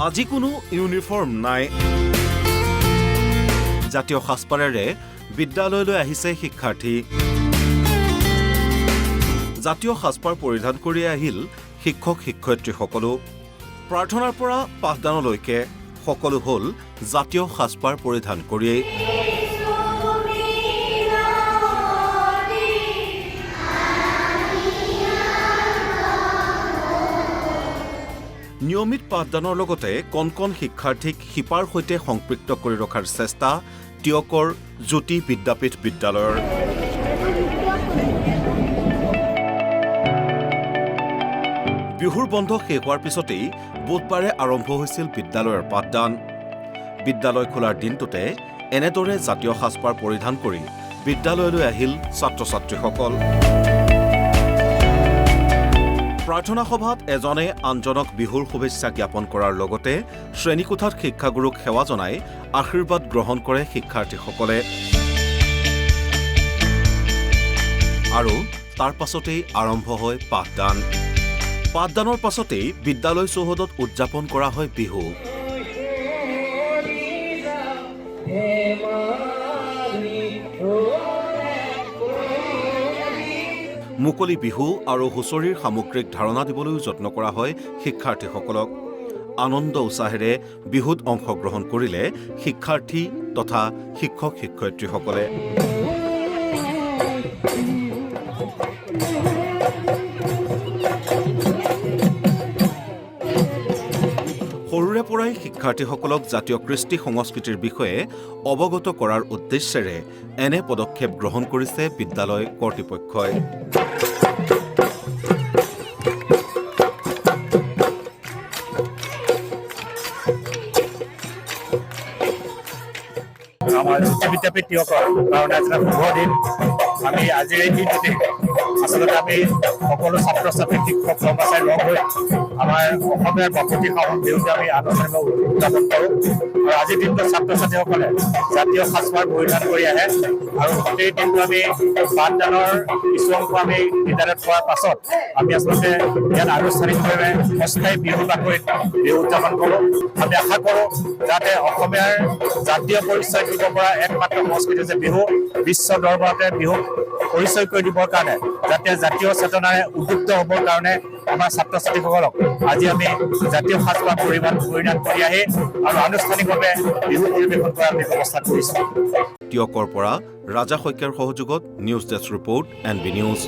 আজি কোনো ইউনিফৰ্ম নাই। জাতীয় সাজপাৰেৰে বিদ্যালয়লৈ আহিছে শিক্ষাৰ্থী। জাতীয় সাজপাৰ পৰিধান কৰি আহিল শিক্ষক শিক্ষয়িত্ৰীসকলো। প্ৰাৰ্থনাৰ পৰা পাঠদানলৈকে সকলো হ'ল জাতীয় সাজপাৰ পৰিধান কৰিয়েই। নিয়মিত পাঠদানৰ লগতে কণ কণ শিক্ষাৰ্থীক শিপাৰ সৈতে সংপৃক্ত কৰি ৰখাৰ চেষ্টা টিয়কৰ জ্যোতি বিদ্যাপীঠ বিদ্যালয়ৰ। বিহুৰ বন্ধ শেষ হোৱাৰ পিছতেই বুধবাৰে আৰম্ভ হৈছিল বিদ্যালয়ৰ পাঠদান। বিদ্যালয় খোলাৰ দিনটোতে এনেদৰে জাতীয় সাজপাৰ পৰিধান কৰি বিদ্যালয়লৈ আহিল ছাত্ৰ ছাত্ৰীসকল। প্ৰাৰ্থনা সভাত এজনে আনজনক বিহুৰ শুভেচ্ছা জ্ঞাপন কৰাৰ লগতে শ্ৰেণীকোঠাত শিক্ষাগুৰুক সেৱা জনাই আশীৰ্বাদ গ্ৰহণ কৰে শিক্ষাৰ্থীসকলে। আৰু তাৰ পাছতেই আৰম্ভ হয় পাঠদান। পাঠদানৰ পাছতেই বিদ্যালয় চৌহদত উদযাপন কৰা হয় বিহু। মুকলি বিহু আৰু হুঁচৰিৰ সামগ্ৰিক ধাৰণা দিবলৈও যত্ন কৰা হয় শিক্ষাৰ্থীসকলক। আনন্দ উৎসাহেৰে বিহুত অংশগ্ৰহণ কৰিলে শিক্ষাৰ্থী তথা শিক্ষক শিক্ষয়িত্ৰীসকলে। সৰুৰে পৰাই শিক্ষাৰ্থীসকলক জাতীয় কৃষ্টি সংস্কৃতিৰ বিষয়ে অৱগত কৰাৰ উদ্দেশ্যেৰে এনে পদক্ষেপ গ্ৰহণ কৰিছে বিদ্যালয় কৰ্তৃপক্ষই। আমাৰ জ্যোতি বিদ্যাপীঠ টিয়কৰ কাৰণে এটা শুভ দিন। আমি আজিৰ এই দিনটোতে আচলতে আমি সকলো ছাত্ৰ ছাত্ৰী শিক্ষক কৰ্মচাৰী লগ হৈ আমাৰ অসমীয়াৰ বাপতি সাহোন বিহুতে আমি আনুষ্ঠানিক উদযাপন কৰোঁ। আৰু আজিৰ দিনটোত ছাত্ৰ ছাত্ৰীসকলে জাতীয় সাজপাৰ পৰিধান কৰি আহে আৰু গোটেই দিনটো আমি পাঠদানৰ কিছু অংশ আমি বিদ্যালয়ত পোৱাৰ পাছত আমি আচলতে ইয়াত আনুষ্ঠানিকভাৱে অস্থায়ী বিহু বাকৰিত বিহু উদযাপন কৰোঁ। আমি আশা কৰোঁ যাতে অসমীয়াৰ জাতীয় পৰিচয় দিব পৰা একমাত্ৰ সংস্কৃতি হৈছে বিহু। বিশ্ব দৰবাৰতে বিহুক পৰিচয় কৰি দিবৰ কাৰণে যাতে জাতীয় চেতনাৰে উদ্যুক্ত হ'বৰ কাৰণে আমাৰ ছাত্ৰ ছাত্ৰীসকলক আজি আমি জাতীয় সাজপাৰ পৰিধান কৰি আহি আৰু আনুষ্ঠানিকভাৱে বিহু পৰিৱেশন কৰাৰ আমি ব্যৱস্থা কৰিছোঁ। টিয়কৰ পৰা ৰাজা শইকীয়াৰ সহযোগত news desk report NB news.